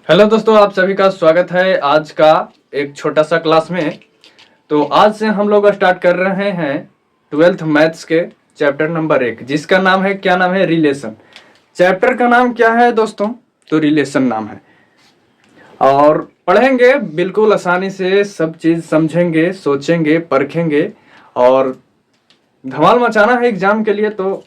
Hello दोस्तों, आप सभी का स्वागत है आज का एक छोटा सा क्लास में। तो आज से हम लोग स्टार्ट कर रहे हैं 12th मैथ्स के चैप्टर नंबर 1, जिसका नाम है, क्या नाम है, रिलेशन। चैप्टर का नाम क्या है दोस्तों? तो रिलेशन नाम है। और पढ़ेंगे बिल्कुल आसानी से, सब चीज़ समझेंगे, सोचेंगे, परखेंगे और धमाल मचाना है एग्जाम के लिए, तो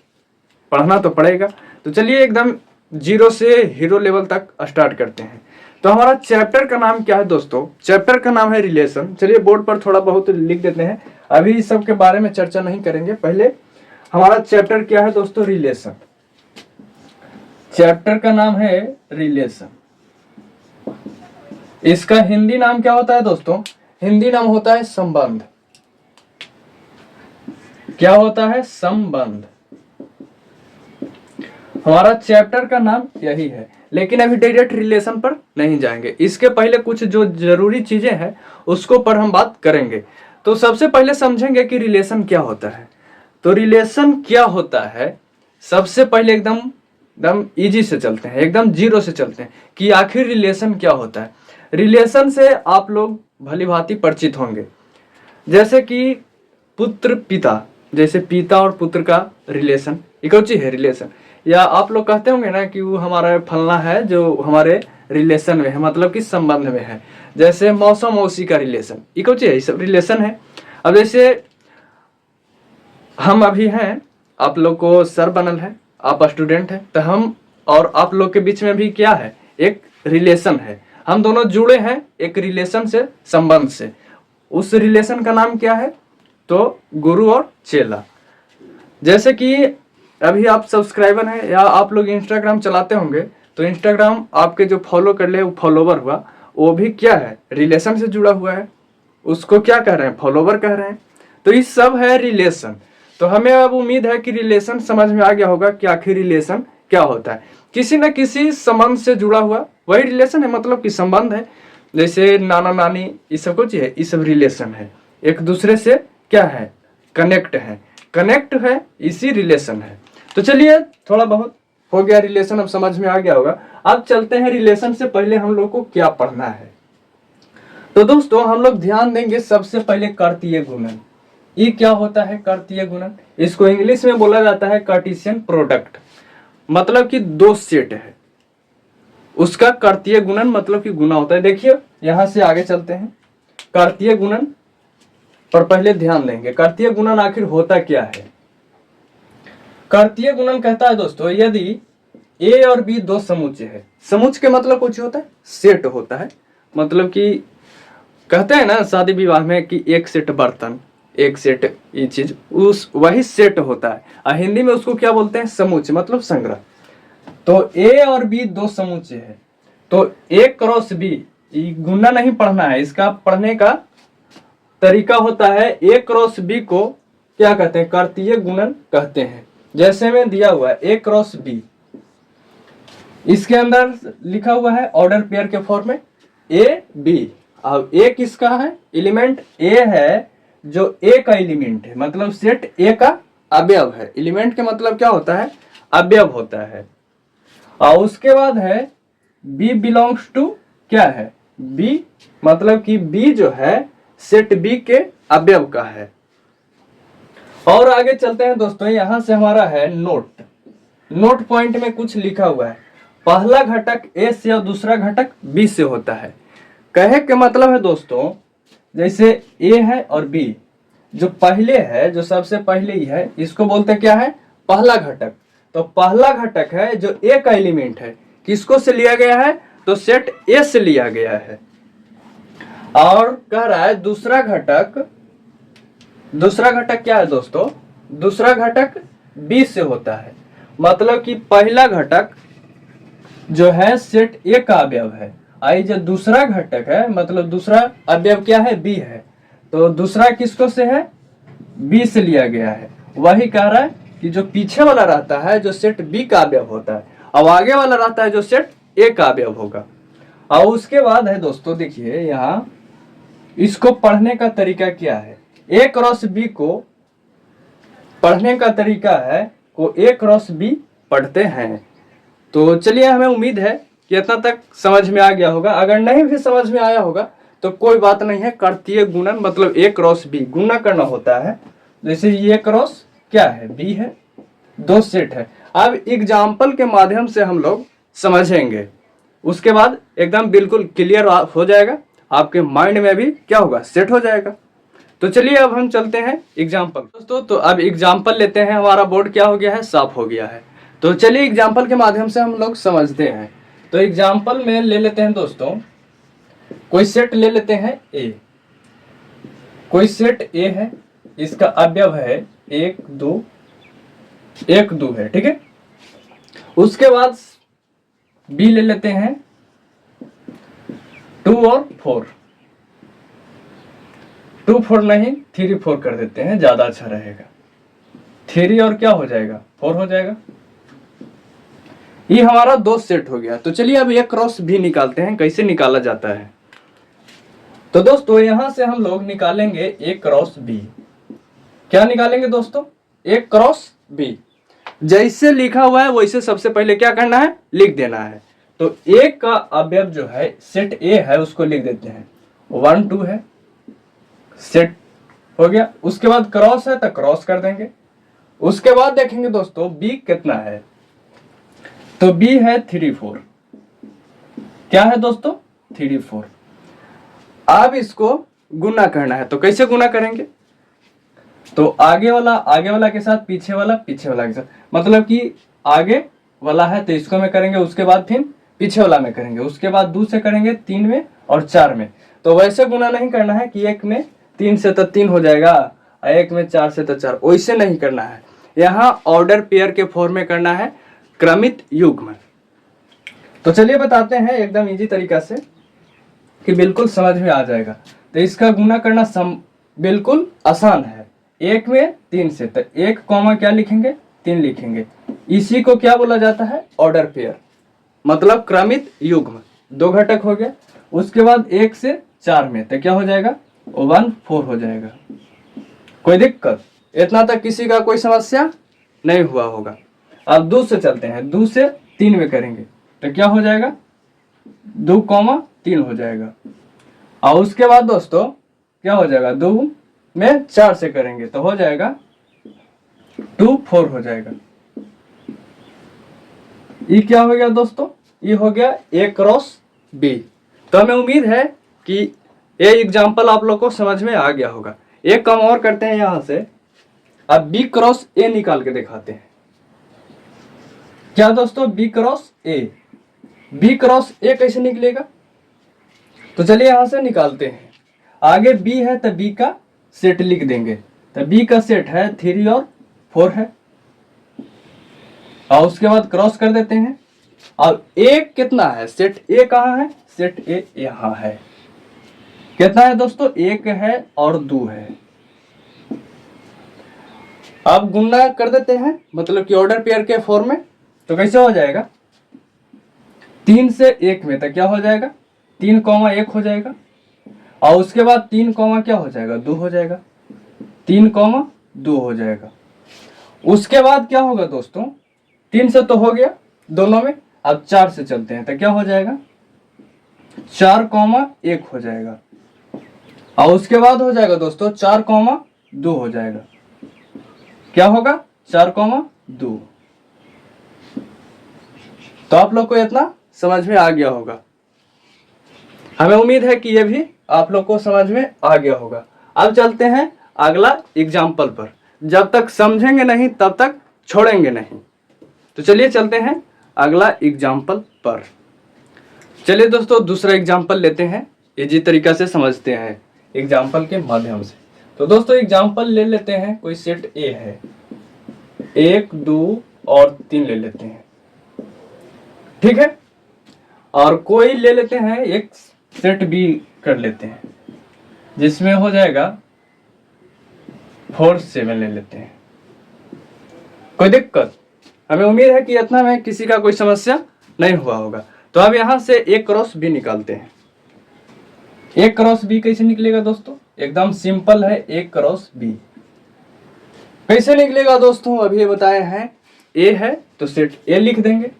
पढ़ना तो पड़ेगा। तो चलिए एकदम जीरो से हीरो लेवल तक स्टार्ट करते हैं। तो हमारा चैप्टर का नाम क्या है दोस्तों? चैप्टर का नाम है रिलेशन। चलिए बोर्ड पर थोड़ा बहुत लिख देते हैं, अभी इस सब के बारे में चर्चा नहीं करेंगे। पहले हमारा चैप्टर क्या है दोस्तों? रिलेशन। चैप्टर का नाम है रिलेशन। इसका हिंदी नाम क्या होता है दोस्तों? हिंदी नाम होता है संबंध। क्या होता है? संबंध। हमारा चैप्टर का नाम यही है, लेकिन अभी डायरेक्ट रिलेशन पर नहीं जाएंगे। इसके पहले कुछ जो जरूरी चीजें हैं उसको पर हम बात करेंगे। तो सबसे पहले समझेंगे कि रिलेशन क्या होता है। तो रिलेशन क्या होता है, सबसे पहले एकदम एकदम इजी से चलते हैं, एकदम जीरो से चलते हैं कि आखिर रिलेशन क्या होता है। रिलेशन से आप लोग भली भांति परिचित होंगे, जैसे कि पुत्र पिता, जैसे पिता और पुत्र का रिलेशन एक है रिलेशन। या आप लोग कहते होंगे ना कि वो हमारा फलना है जो हमारे रिलेशन में है, मतलब कि संबंध में है। जैसे मौसा मौसी का रिलेशन एक है, ये सब रिलेशन है। अब जैसे हम अभी हैं, आप लोग को सर बनल है, आप स्टूडेंट हैं, तो हम और आप लोग के बीच में भी क्या है? एक रिलेशन है। हम दोनों जुड़े हैं एक रिलेशन से, संबंध से। उस रिलेशन का नाम क्या है? तो गुरु और चेला। जैसे कि अभी आप सब्सक्राइबर हैं या आप लोग इंस्टाग्राम चलाते होंगे, तो इंस्टाग्राम आपके जो फॉलो कर ले, वो फॉलोवर हुआ, वो भी क्या है? रिलेशन से जुड़ा हुआ है। उसको क्या कह रहे हैं? फॉलोवर कह रहे हैं। तो ये सब है रिलेशन। तो हमें अब उम्मीद है कि रिलेशन समझ में आ गया होगा कि आखिर रिलेशन क्या होता है। किसी न किसी संबंध से जुड़ा हुआ वही रिलेशन है, मतलब कि संबंध है। जैसे नाना नानी, ये सब कुछ है, ये सब रिलेशन है। एक दूसरे से क्या है? कनेक्ट है। कनेक्ट है, इसी रिलेशन है। तो चलिए थोड़ा बहुत हो गया रिलेशन, अब समझ में आ गया होगा। अब चलते हैं रिलेशन से पहले हम लोग को क्या पढ़ना है। तो दोस्तों हम लोग ध्यान देंगे सबसे पहले कार्तीय गुणन। ये क्या होता है कार्तीय गुणन? इसको इंग्लिश में बोला जाता है कार्टेशियन प्रोडक्ट। मतलब कि दो सेट है, उसका कार्तीय गुणन मतलब कि गुना होता है। देखिए यहां से आगे चलते हैं, कार्तीय गुणन पर पहले ध्यान देंगे। कार्तीय गुणन आखिर होता क्या है? कार्तीय गुणन कहता है दोस्तों, यदि ए और बी दो समुच्चय है। समुच्चय के मतलब कुछ होता है? सेट होता है। मतलब कि कहते हैं ना शादी विवाह में कि एक सेट बर्तन, एक सेट ये चीज, उस वही सेट होता है। और हिंदी में उसको क्या बोलते हैं? समुच्चय, मतलब संग्रह। तो ए और बी दो समुच्चय है, तो ए क्रॉस बी, गुना नहीं पढ़ना है, इसका पढ़ने का तरीका होता है ए क्रॉस बी को क्या कहते हैं? कार्तीय गुणन कहते हैं। जैसे में दिया हुआ है ए क्रॉस बी, इसके अंदर लिखा हुआ है ऑर्डर पेयर के फॉर्म में ए बी। अब ए किसका है? एलिमेंट ए है, जो ए का एलिमेंट है, मतलब सेट ए का अवयव है। एलिमेंट के मतलब क्या होता है? अवयव होता है। और उसके बाद है बी बिलोंग्स टू, क्या है? बी, मतलब कि बी जो है सेट बी के अवयव का है। और आगे चलते हैं दोस्तों, यहां से हमारा है नोट। नोट पॉइंट में कुछ लिखा हुआ है, पहला घटक ए से और दूसरा घटक बी से होता है। कहे के मतलब है दोस्तों, जैसे ए है और बी, जो पहले है, जो सबसे पहले ही है, इसको बोलते क्या है? पहला घटक। तो पहला घटक है जो ए का एलिमेंट है, किसको से लिया गया है? तो सेट ए से लिया गया है। और कह रहा है दूसरा घटक, दूसरा घटक क्या है दोस्तों? दूसरा घटक बी से होता है। मतलब कि पहला घटक जो है सेट ए का अवयव है, आई जो दूसरा घटक है, मतलब दूसरा अवयव क्या है? बी है। तो दूसरा किसको से है? बी से लिया गया है। वही कह रहा है कि जो पीछे वाला रहता है जो सेट बी का अवयव होता है, अब आगे वाला रहता है जो सेट ए का अवयव होगा। और उसके बाद है दोस्तों, देखिए यहाँ इसको पढ़ने का तरीका क्या है? ए क्रॉस बी को पढ़ने का तरीका है को ए क्रॉस बी पढ़ते हैं। तो चलिए हमें उम्मीद है कि इतना तक समझ में आ गया होगा। अगर नहीं भी समझ में आया होगा तो कोई बात नहीं है, कार्तीय गुणन मतलब A क्रॉस B गुना करना होता है। जैसे ये क्रॉस क्या है, B है, दो सेट है। अब एग्जाम्पल के माध्यम से हम लोग समझेंगे, उसके बाद एकदम बिल्कुल क्लियर हो जाएगा, आपके माइंड में भी क्या होगा, सेट हो जाएगा। तो चलिए अब हम चलते हैं एग्जाम्पल दोस्तों। तो अब एग्जाम्पल लेते हैं, हमारा बोर्ड क्या हो गया है, साफ हो गया है। तो चलिए एग्जाम्पल के माध्यम से हम लोग समझते हैं। तो एग्जाम्पल में ले लेते हैं दोस्तों, कोई सेट ले लेते हैं ए, कोई सेट ए है, इसका अवयव है 1 2 1 2 है, ठीक है। उसके बाद बी ले लेते हैं 2 और 4, 2 4 नहीं 3 4 कर देते हैं, ज्यादा अच्छा रहेगा। 3 और क्या हो जाएगा, 4 हो जाएगा। ये हमारा दो सेट हो गया। तो चलिए अब ये क्रॉस भी निकालते हैं, कैसे निकाला जाता है। तो दोस्तों यहां से हम लोग निकालेंगे ए क्रॉस बी। क्या निकालेंगे दोस्तों, ए क्रॉस बी। जैसे लिखा हुआ है वैसे सबसे पहले क्या करना है, लिख देना है। तो ए का अवयव जो है सेट ए है, उसको लिख देते हैं 1 2 है, सेट हो गया। उसके बाद क्रॉस है तो क्रॉस कर देंगे। उसके बाद देखेंगे दोस्तों बी कितना है, तो बी है 3 4। क्या है दोस्तों, 3 4। अब इसको गुना करना है, तो कैसे गुना करेंगे, तो आगे वाला के साथ पीछे वाला के साथ, मतलब कि आगे वाला है तो इसको में करेंगे, उसके बाद फिर पीछे वाला में करेंगे, उसके बाद 2 से करेंगे, 3 में और 4 में। तो वैसे गुना नहीं करना है कि 1 में 3 से तो 3 हो जाएगा, 1 में 4 से तो 4, वैसे नहीं करना है। यहाँ ऑर्डर पेयर के फॉर्म में करना है, क्रमित युग्म। तो चलिए बताते हैं एकदम इजी तरीका से कि बिल्कुल समझ में आ जाएगा। तो इसका गुना करना बिल्कुल आसान है। 1 में 3 से, तो 1 कॉमा क्या लिखेंगे, 3 लिखेंगे। इसी को क्या बोला जाता है, ऑर्डर पेयर, मतलब क्रमित युग्म। 2 घटक हो गया। उसके बाद 1 से 4 में तो क्या हो जाएगा, 1 4 हो जाएगा। कोई दिक्कत, इतना तक किसी का कोई समस्या नहीं हुआ होगा। अब 2 से चलते हैं, 2 से 3 में करेंगे तो क्या हो जाएगा, 2 3 हो जाएगा। और उसके बाद दोस्तों क्या हो जाएगा, 2 में 4 से करेंगे तो हो जाएगा 2 4 हो जाएगा। ये क्या हो गया दोस्तों, ये हो गया ए क्रॉस बी। तो हमें उम्मीद है कि ये एग्जाम्पल आप लोग को समझ में आ गया होगा। एक काम और करते हैं यहां से, अब बी क्रॉस ए निकाल के दिखाते हैं। क्या दोस्तों, B cross A, B cross A कैसे निकलेगा, तो चलिए यहां से निकालते हैं। आगे बी है तो बी का सेट लिख देंगे, तो बी का सेट है 3 और 4 है, और उसके बाद क्रॉस कर देते हैं। और ए कितना है, सेट ए कहाँ है, सेट ए यहां है। कितना है दोस्तों, 1 है और 2 है। अब गुणा कर देते हैं, मतलब कि ऑर्डर पेयर के फॉर्म में। तो कैसे हो जाएगा, 3 से 1 में तो क्या हो जाएगा, 3 1 हो जाएगा। और उसके बाद 3 क्या हो जाएगा, 2 हो जाएगा। 3 2 हो जाएगा। उसके बाद क्या होगा दोस्तों, 3 से तो हो गया दोनों में। अब 4 से चलते हैं तो क्या हो जाएगा, 4 1 हो जाएगा। और उसके बाद हो जाएगा दोस्तों 4 2 हो जाएगा। क्या होगा, 4 2। तो आप लोग को इतना समझ में आ गया होगा। हमें उम्मीद है कि ये भी आप लोग को समझ में आ गया होगा। अब चलते हैं अगला एग्जाम्पल पर। जब तक समझेंगे नहीं तब तक छोड़ेंगे नहीं। तो चलिए चलते हैं अगला एग्जाम्पल पर। चलिए दोस्तों दूसरा एग्जाम्पल लेते हैं, इजी तरीका से समझते हैं एग्जाम्पल के माध्यम से। तो दोस्तों एग्जाम्पल ले लेते हैं, कोई सेट ए है, 1 2 और 3 ले लेते हैं, ठीक है। और कोई ले लेते हैं एक सेट बी कर लेते हैं, जिसमें हो जाएगा 4 7 ले लेते हैं। कोई दिक्कत, हमें उम्मीद है कि इतना में किसी का कोई समस्या नहीं हुआ होगा। तो अब यहां से ए क्रॉस बी निकालते हैं। ए क्रॉस बी कैसे निकलेगा दोस्तों, एकदम सिंपल है। ए क्रॉस बी कैसे निकलेगा दोस्तों, अभी बताए हैं। ए है तो सेट ए लिख देंगे,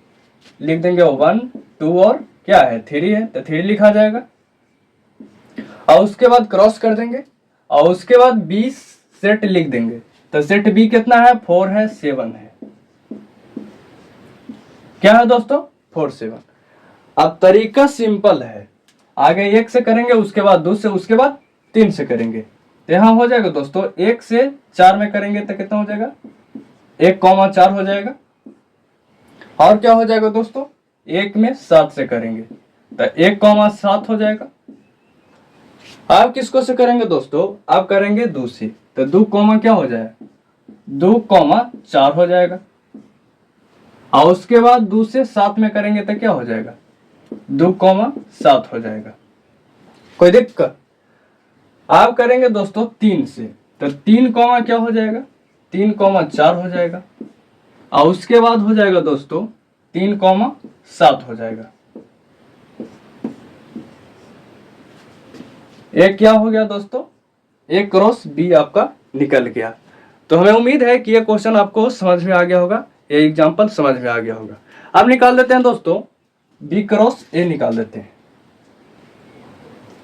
लिख देंगे 1 2 और क्या है 3 है तो 3 लिखा जाएगा। और उसके बाद क्रॉस कर देंगे और उसके बाद बी सेट लिख देंगे। तो सेट बी कितना है 4 है 7 है, क्या है दोस्तों 4 7। अब तरीका सिंपल है, आगे 1 से करेंगे, उसके बाद 2 से, उसके बाद 3 से करेंगे। तो यहाँ हो जाएगा दोस्तों 1 से 4 में करेंगे तो कितना हो जाएगा 1,4 हो जाएगा। और क्या हो जाएगा दोस्तों 1 में 7 से करेंगे तो 1,7 हो जाएगा। आप किसको से करेंगे दोस्तों, आप करेंगे 2 से, तो 2 कॉमा क्या हो जाएगा 2,4 हो जाएगा। और उसके बाद 2 से 7 में करेंगे तो क्या हो जाएगा 2,7 हो जाएगा। कोई दिक्कत। आप करेंगे दोस्तों 3 से, तो 3 कॉमा क्या हो जाएगा 3,4 हो जाएगा। और उसके बाद हो जाएगा दोस्तों 3,7 हो जाएगा। एक क्या हो गया दोस्तों एक क्रॉस बी आपका निकल गया। तो हमें उम्मीद है कि ये क्वेश्चन आपको समझ में आ गया होगा, ये एग्जांपल समझ में आ गया होगा। अब निकाल देते हैं दोस्तों बी क्रॉस ए निकाल देते हैं।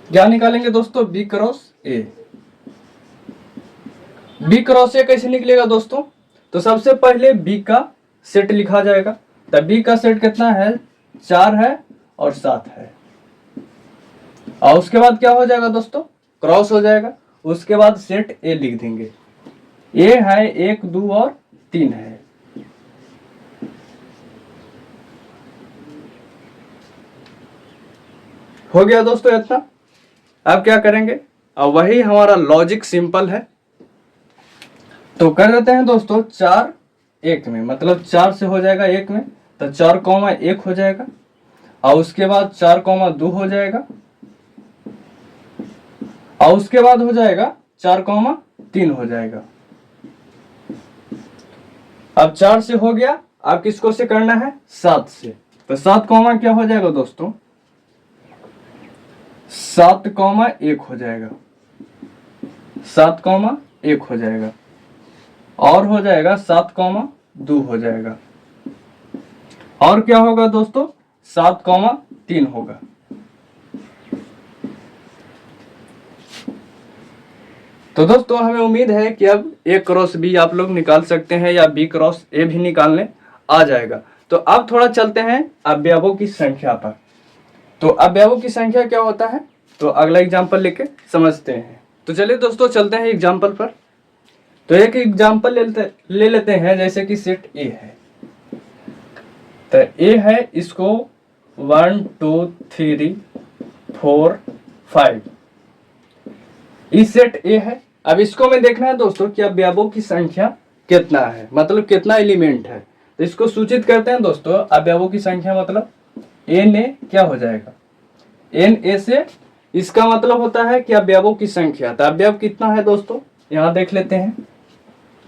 क्या निकालेंगे दोस्तों B cross A. B cross A कैसे निकलेगा दोस्तों, तो सबसे पहले बी का सेट लिखा जाएगा। तो बी का सेट कितना है 4 है और 7 है। और उसके बाद क्या हो जाएगा दोस्तों क्रॉस हो जाएगा। उसके बाद सेट ए लिख देंगे। ए है 1 2 और 3 है। हो गया दोस्तों इतना। अब क्या करेंगे, अब वही हमारा लॉजिक सिंपल है, तो कर देते हैं दोस्तों 4 1 में, मतलब 4 से हो जाएगा 1 में, तो 4,1 हो जाएगा। और उसके बाद 4,2 हो जाएगा। और उसके बाद हो जाएगा 4,3 हो जाएगा। अब 4 से हो गया, अब किसको से करना है 7 से, तो 7 कॉमा क्या हो जाएगा दोस्तों 7,1 हो जाएगा। 7,1 हो जाएगा। और हो जाएगा 7,2 हो जाएगा। और क्या होगा दोस्तों 7,3 होगा। तो दोस्तों हमें उम्मीद है कि अब ए क्रॉस बी आप लोग निकाल सकते हैं या बी क्रॉस ए भी निकालने आ जाएगा। तो अब थोड़ा चलते हैं अवयवों की संख्या पर। तो अवयवों की संख्या क्या होता है, तो अगला एग्जांपल लेके समझते हैं। तो चलिए दोस्तों चलते हैं एग्जांपल पर। तो एक एग्जांपल ले लेते हैं, जैसे कि सेट ए है। तो ए है, इसको 1 2 3 4 5 इस सेट ए है। अब इसको में देखना है दोस्तों कि अवयवों की संख्या कितना है, मतलब कितना एलिमेंट है। तो इसको सूचित करते हैं दोस्तों अवयवों की संख्या, मतलब एन ए क्या हो जाएगा एन ए से, इसका मतलब होता है कि अवयवों की संख्या। तो अवयव कितना है दोस्तों, यहाँ देख लेते हैं,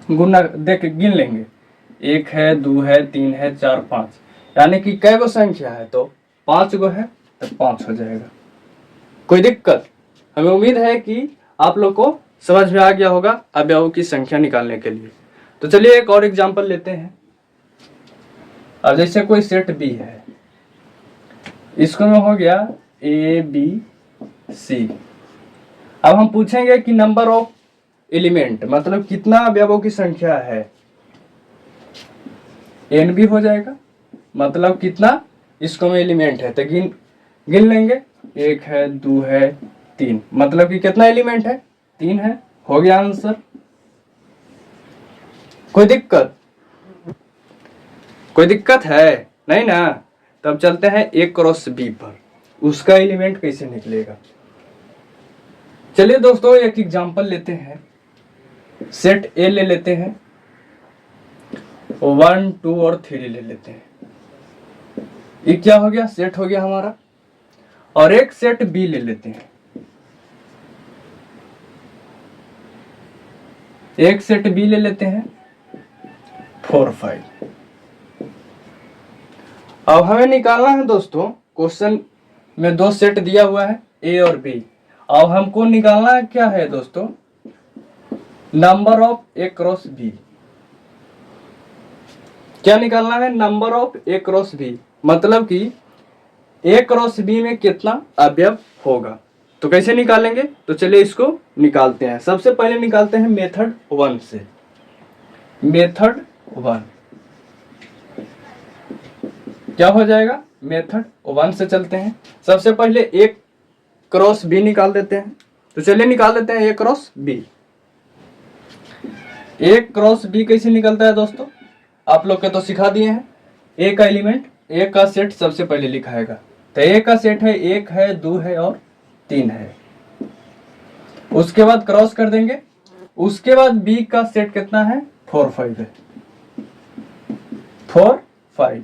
गुना देख गिन लेंगे, 1 है 2 है 3 है 4 5, यानी कि कै गो संख्या है तो 5 गो है, तो 5 हो जाएगा। कोई दिक्कत। हमें उम्मीद है कि आप लोग को समझ में आ गया होगा अवयवों की संख्या निकालने के लिए। तो चलिए एक और एग्जांपल लेते हैं। अब जैसे कोई सेट बी है, इसको में हो गया ए बी सी। अब हम पूछेंगे कि नंबर ऑफ एलिमेंट, मतलब कितना अवयवों की संख्या है, एन बी हो जाएगा, मतलब कितना इसको में एलिमेंट है। तो गिन लेंगे, 1 है 2 है 3, मतलब कि कितना एलिमेंट है 3 है। हो गया आंसर। कोई दिक्कत है नहीं ना। तब चलते हैं ए क्रॉस बी पर, उसका एलिमेंट कैसे निकलेगा। चलिए दोस्तों एक एग्जांपल लेते हैं। सेट ए ले लेते हैं, 1 2 और 3 ले लेते हैं। ये क्या हो गया सेट हो गया हमारा। और एक सेट बी ले लेते हैं, एक सेट बी ले लेते हैं 4 5। अब हमें निकालना है दोस्तों, क्वेश्चन में 2 सेट दिया हुआ है ए और बी। अब हमको निकालना है क्या है दोस्तों, number of A cross B. क्या निकालना है number of A cross B, मतलब कि ए क्रॉस बी में कितना अवयव होगा। तो कैसे निकालेंगे, तो चलिए इसको निकालते हैं। सबसे पहले निकालते हैं मेथड 1 से। मेथड 1 क्या हो जाएगा, मेथड 1 से चलते हैं। सबसे पहले ए क्रॉस बी निकाल देते हैं। तो चलिए निकाल देते हैं ए क्रॉस बी। ए क्रॉस बी कैसे निकलता है दोस्तों, आप लोग के तो सिखा दिए हैं। ए का एलिमेंट, ए का सेट सबसे पहले लिखाएगा। तो ए का सेट है 1 है 2 है और 3 है। उसके बाद क्रॉस कर देंगे। उसके बाद बी का सेट कितना है, 4 5 है, 4 5।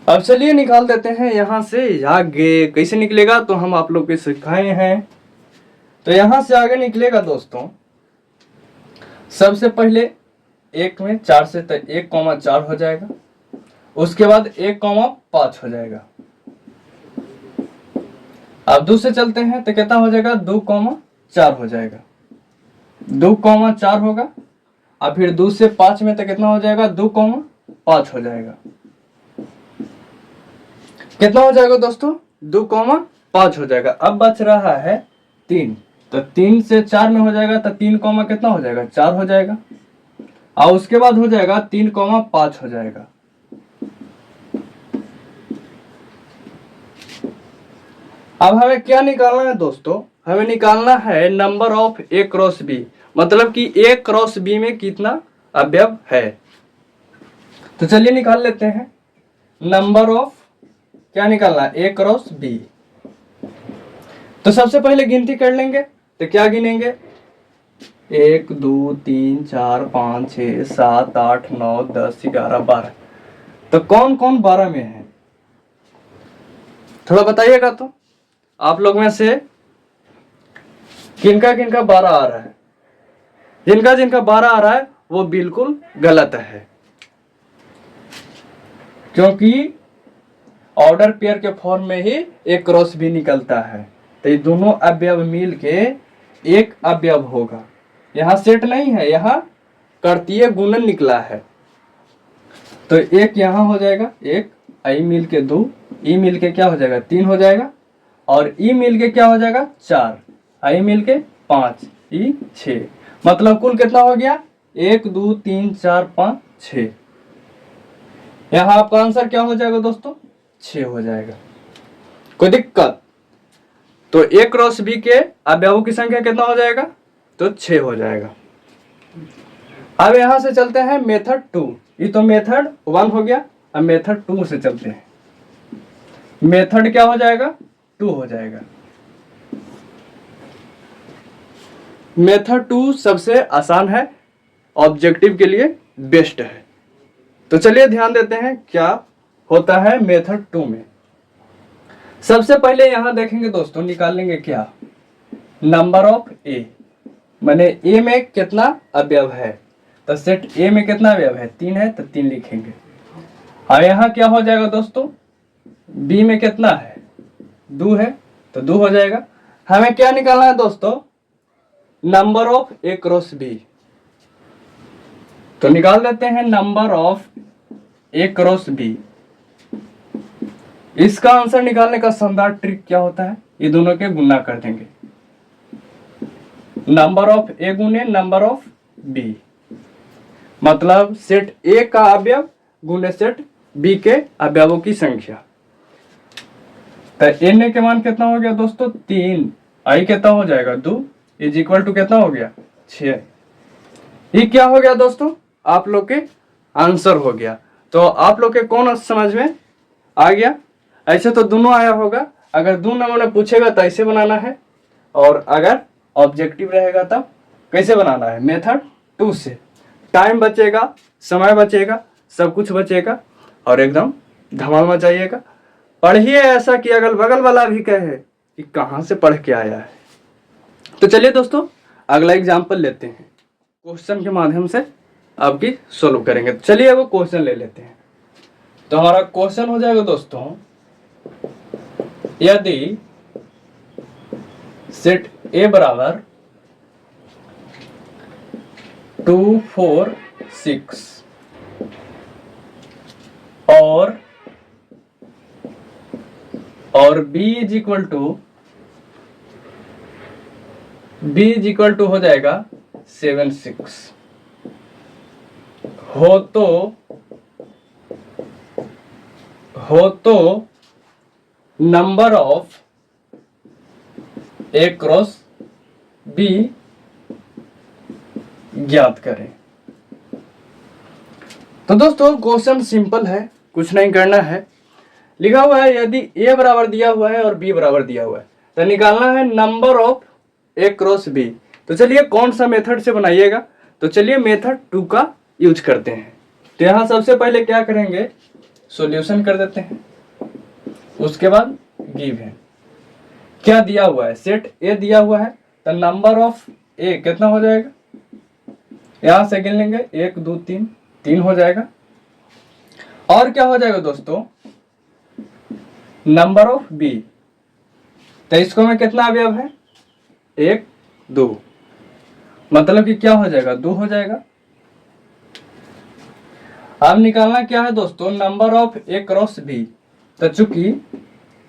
अब चलिए निकाल देते हैं यहां से आगे। कैसे निकलेगा तो हम आप लोग को सिखाए हैं। तो यहां से आगे निकलेगा दोस्तों, सबसे पहले एक में 4 से 1,4 हो जाएगा। उसके बाद 1,5 हो जाएगा। अब 2 से चलते हैं तो कितना हो जाएगा, 2,4 हो जाएगा। 2,4 होगा। अब फिर 2 से 5 में तो कितना हो जाएगा, 2,5 हो जाएगा। कितना हो जाएगा दोस्तों, 2,5 हो जाएगा। अब बच रहा है 3। तो 3 से 4 में हो जाएगा तो 3 कितना हो जाएगा, 4 हो जाएगा। और उसके बाद हो जाएगा 3,5 हो जाएगा। अब हमें क्या निकालना है दोस्तों, हमें निकालना है number of A cross B, मतलब कि ए क्रॉस बी में कितना अवयव है। तो चलिए निकाल लेते हैं नंबर ऑफ, क्या निकालना है, ए क्रॉस बी। तो सबसे पहले गिनती कर लेंगे। तो क्या गिनेंगे, 1 2 3 4 5 6 7 8 9 10 11 12। तो कौन कौन 12 में है, थोड़ा बताइएगा। तो आप लोग में से किनका किनका 12 आ रहा है, जिनका जिनका 12 आ रहा है वो बिल्कुल गलत है, क्योंकि ऑर्डर पेयर के फॉर्म में ही एक क्रॉस भी निकलता है। तो ये दोनों अवयव मिल के एक अवयव होगा। यहाँ सेट नहीं है, यहाँ कर्तीय गुणन निकला है। तो एक यहाँ हो जाएगा, एक आई मिल के 2, ई मिल के क्या हो जाएगा, 3 हो जाएगा। और ई मिल के क्या हो जाएगा, 4, आई मिल के 5, ई 6। मतलब कुल कितना हो गया, 1 2 3 4 5 6। यहाँ आपका आंसर क्या हो जाएगा दोस्तों, 6 हो जाएगा। कोई दिक्कत, तो ए क्रॉस बी के अवयवों की संख्या कितना हो जाएगा, तो 6 हो जाएगा। अब यहां से चलते हैं मेथड 2। ये तो मेथड 1 हो गया। अब मेथड 2 से चलते हैं। मेथड क्या हो जाएगा, 2 हो जाएगा। मेथड 2 सबसे आसान है, ऑब्जेक्टिव के लिए बेस्ट है। तो चलिए ध्यान देते हैं क्या होता है मेथड 2 में। सबसे पहले यहां देखेंगे दोस्तों, निकालेंगे क्या, नंबर ऑफ ए, माने ए में कितना अवयव है। तो सेट ए में कितना अवयव है, 3 है, तो 3 लिखेंगे। और यहाँ क्या हो जाएगा दोस्तों, बी में कितना है, 2 है, तो 2 हो जाएगा। हमें क्या निकालना है दोस्तों, number of A cross B. तो निकाल देते हैं number of A cross B. इसका आंसर निकालने का शानदार ट्रिक क्या होता है, ये दोनों के गुना कर देंगे। नंबर ऑफ ए गुने नंबर ऑफ बी, मतलब सेट ए का अवयव गुने सेट बी के अवयवों की संख्या। तो एन के मान कितना हो गया दोस्तों, 3, आई कितना हो जाएगा, 2 इज इक्वल टू कितना हो गया, 6। ये क्या हो गया दोस्तों, आप लोग के आंसर हो गया। तो आप लोग के कौन समझ में आ गया, ऐसे तो दोनों आया होगा। अगर 2 नंबर में पूछेगा तो ऐसे बनाना है, और अगर ऑब्जेक्टिव रहेगा तब कैसे बनाना है, मेथड 2 से। टाइम बचेगा, समय बचेगा, सब कुछ बचेगा, और एकदम धमाल मचाइएगा। पढ़िए ऐसा कि अगल बगल वाला भी कहे कि कहाँ से पढ़ के आया है। तो चलिए दोस्तों अगला एग्जाम्पल लेते हैं, क्वेश्चन के माध्यम से आपकी सोल्व करेंगे। चलिए वो क्वेश्चन ले लेते हैं। तो हमारा क्वेश्चन हो जाएगा दोस्तों, यदि सेट ए बराबर 2 4 6 और b इज इक्वल टू हो जाएगा 7 6 हो तो number of A cross B ज्ञात करें। तो दोस्तों क्वेश्चन सिंपल है, कुछ नहीं करना है। लिखा हुआ है यदि ए बराबर दिया हुआ है और बी बराबर दिया हुआ है तो निकालना है number of A cross B. तो चलिए कौन सा मेथड से बनाइएगा, तो चलिए मेथड 2 का यूज करते हैं। तो यहां सबसे पहले क्या करेंगे, सॉल्यूशन कर देते हैं, उसके बाद गिव है। क्या दिया हुआ है, सेट ए दिया हुआ है तो नंबर ऑफ ए कितना हो जाएगा, यहां से गिन लेंगे 1 2 3 3 हो जाएगा। और क्या हो जाएगा दोस्तों, नंबर ऑफ बी, तो इसको में कितना अवयव है 1 2, मतलब कि क्या हो जाएगा 2 हो जाएगा। अब निकालना क्या है दोस्तों, number of A cross B, तो चूंकि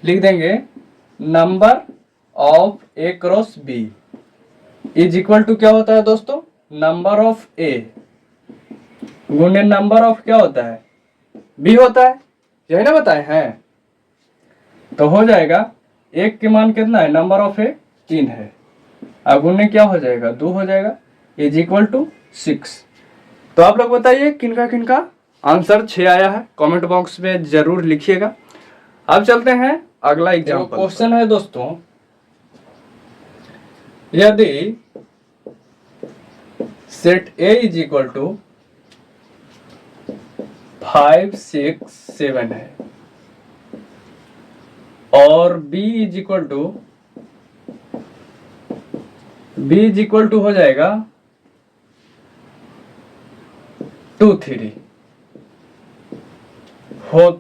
लिख देंगे number of A cross B is equal to क्या होता है दोस्तों, नंबर ऑफ ए गुणे नंबर ऑफ क्या होता है बी होता है, यही ना बताए हैं। तो हो जाएगा एक के मान कितना है, नंबर ऑफ ए 3 है, अब गुणे क्या हो जाएगा 2 हो जाएगा, इज इक्वल टू 6। तो आप लोग बताइए किनका किनका आंसर 6 आया है, कमेंट बॉक्स में जरूर लिखिएगा। अब चलते हैं अगला एग्जाम्पल। क्वेश्चन है दोस्तों, यदि set A is equal to 5 6 7 है और b इज इक्वल टू हो जाएगा 2 3, हो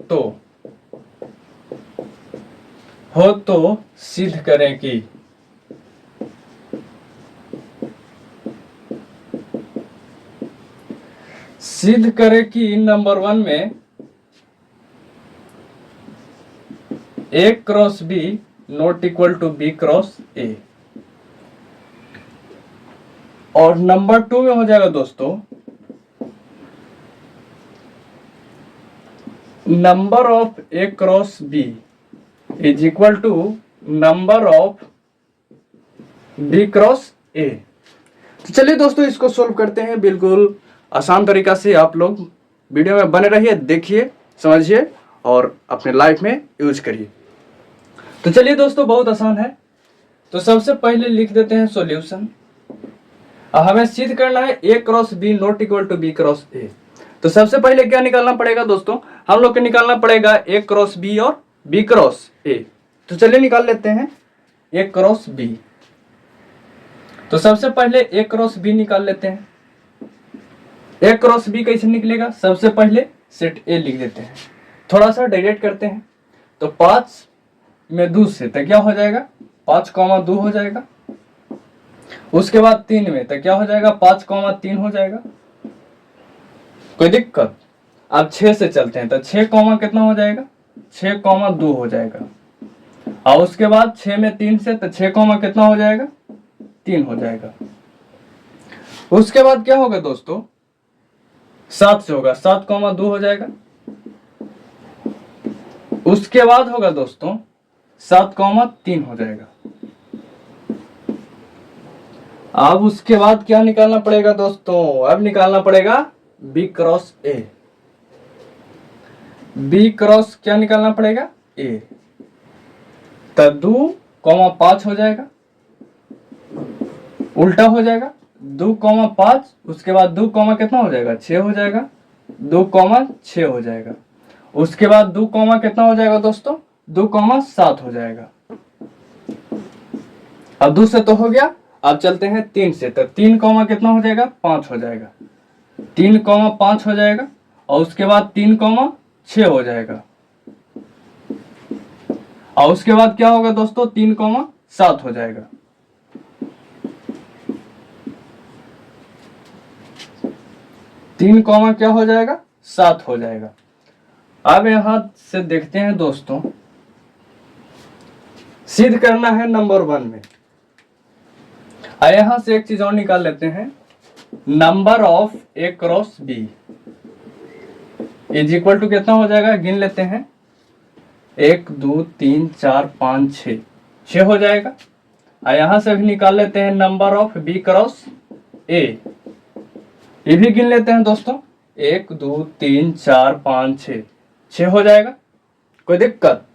तो सिद्ध करें कि नंबर 1 में A cross B not equal to B cross A, और नंबर 2 में हो जाएगा दोस्तों number of A cross B is equal to number of B cross A. तो चलिए दोस्तों इसको सोल्व करते हैं, बिल्कुल आसान तरीका से। आप लोग वीडियो में बने रहिए, देखिए, समझिए और अपने लाइफ में यूज करिए। तो चलिए दोस्तों बहुत आसान है। तो सबसे पहले लिख देते हैं सॉल्यूशन। हमें सिद्ध करना है A cross B not equal to B cross A. तो सबसे पहले क्या निकालना पड़ेगा दोस्तों, हम लोग को निकालना पड़ेगा ए क्रॉस बी और बी क्रॉस ए। तो चलिए निकाल लेते हैं ए क्रॉस बी। तो सबसे पहले ए क्रॉस बी निकाल लेते हैं। ए क्रॉस बी कैसे निकलेगा, सबसे पहले सेट ए लिख देते हैं, थोड़ा सा डायरेक्ट करते हैं। तो 5 में 2 से तो क्या हो जाएगा 5 2 हो जाएगा। उसके बाद 3 में तो क्या हो जाएगा 5 3 हो जाएगा, कोई दिक्कत। अब 6 से चलते हैं तो 6 कितना हो जाएगा 6 2 हो जाएगा। और उसके बाद 6 में 3 से तो 6 कितना हो जाएगा 3 हो जाएगा। उसके बाद क्या होगा दोस्तों 7 से होगा 7 2 हो जाएगा। उसके बाद होगा दोस्तों 7 3 हो जाएगा। अब उसके बाद क्या निकालना पड़ेगा दोस्तों, अब निकालना पड़ेगा B cross A. B cross क्या निकालना पड़ेगा ए, तो 2 5 हो जाएगा, उल्टा हो जाएगा 2 5, उसके बाद 2 कितना हो जाएगा 6 हो जाएगा, 2 6 हो जाएगा। उसके बाद 2 कितना हो जाएगा दोस्तों 2 7 हो जाएगा। अब 2 से तो हो गया, अब चलते हैं 3 से, तो 3 कितना हो जाएगा 5 हो जाएगा, 3 5 हो जाएगा। और उसके बाद 3 6 हो जाएगा। और उसके बाद क्या होगा दोस्तों 3 7 हो जाएगा। तीन कॉमा क्या हो जाएगा 7 हो जाएगा। अब यहां से देखते हैं दोस्तों, सिद्ध करना है नंबर 1 में। यहां से एक चीज और निकाल लेते हैं, number of A cross B is equal to कितना हो जाएगा, गिन लेते हैं, 1 2 3 4 5 6, 6 हो जाएगा। यहां से भी निकाल लेते हैं number of B cross A, ये भी गिन लेते हैं दोस्तों, 1 2 3 4 5 6, 6 हो जाएगा, कोई दिक्कत।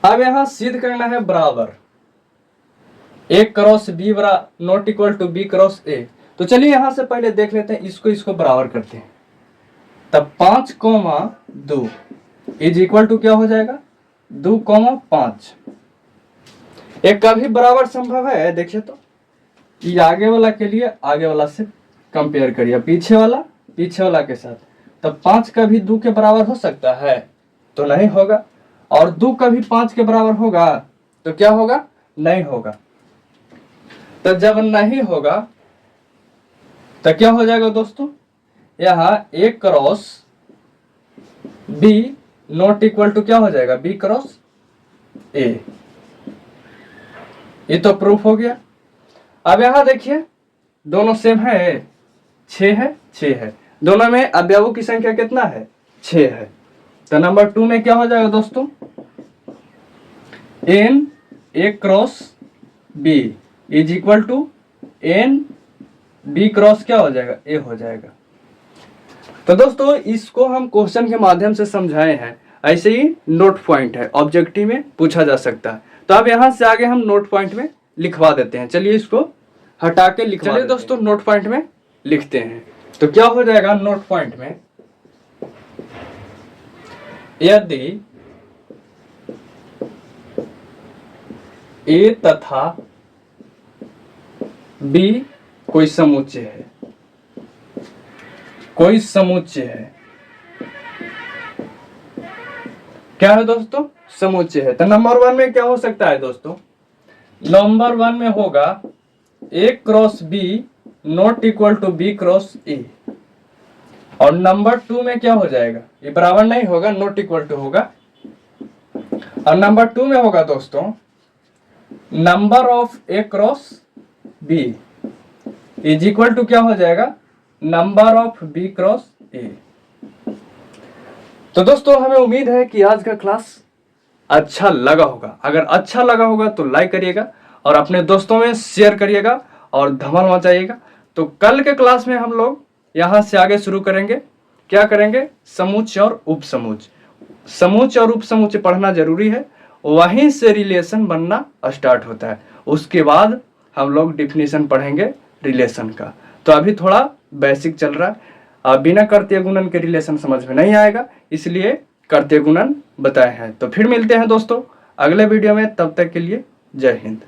अब यहां सिद्ध करना है बराबर, A cross B not equal to B cross A. तो चलिए यहां से पहले देख लेते हैं, इसको बराबर करते हैं, तब 5,2 इज इक्वल टू क्या हो जाएगा, 2,5। एक का भी बराबर संभव है, देखिए तो ये आगे वाला के लिए आगे वाला से कंपेयर करिए, पीछे वाला के साथ, तब 5 का भी 2 के बराबर हो सकता है, तो नहीं होगा। और 2 का भी 5 के बराबर होगा तो क्या होगा, नहीं होगा। तो जब नहीं होगा तो क्या हो जाएगा दोस्तों, यहां A cross B not equal to क्या हो जाएगा, बी क्रॉस ए। ये तो प्रूफ हो गया। अब यहां देखिए दोनों सेम है, 6 है, दोनों में अवयवों की संख्या कितना है, 6 है। तो नंबर 2 में क्या हो जाएगा दोस्तों, n A cross B is equal to n B cross क्या हो जाएगा, ए हो जाएगा। तो दोस्तों इसको हम क्वेश्चन के माध्यम से समझाए हैं, ऐसे ही नोट पॉइंट है, ऑब्जेक्टिव में पूछा जा सकता है। तो अब यहां से आगे हम नोट पॉइंट में लिखवा देते हैं, चलिए इसको हटा के लिखवा देते हैं। दोस्तों नोट पॉइंट में लिखते हैं, तो क्या हो जाएगा नोट पॉइंट में, यदि ए तथा बी कोई समुच्चय है, क्या है दोस्तों, समुच्चय है। तो नंबर 1 में क्या हो सकता है दोस्तों, नंबर 1 में होगा A cross B not equal to B cross A. और नंबर 2 में क्या हो जाएगा, ये बराबर नहीं होगा, नॉट इक्वल टू होगा। और नंबर 2 में होगा दोस्तों number of A cross B is equal to क्या हो जाएगा, number of B cross A. तो दोस्तों हमें उम्मीद है कि आज का क्लास अच्छा लगा होगा। अगर अच्छा लगा होगा तो लाइक करिएगा और अपने दोस्तों में शेयर करिएगा और धमाल मचाइएगा। तो कल के क्लास में हम लोग यहाँ से आगे शुरू करेंगे, क्या करेंगे, समुच्चय और उपसमुच्चय। समुच्चय और उपसमुच्चय पढ़ना जरूरी है, वहीं से रिलेशन बनना स्टार्ट होता है। उसके बाद हम लोग डिफिनीशन पढ़ेंगे रिलेशन का। तो अभी थोड़ा बेसिक चल रहा है, बिना कर्तव्य गुणन के रिलेशन समझ में नहीं आएगा, इसलिए कर्तव्य गुणन बताए हैं। तो फिर मिलते हैं दोस्तों अगले वीडियो में, तब तक के लिए जय हिंद।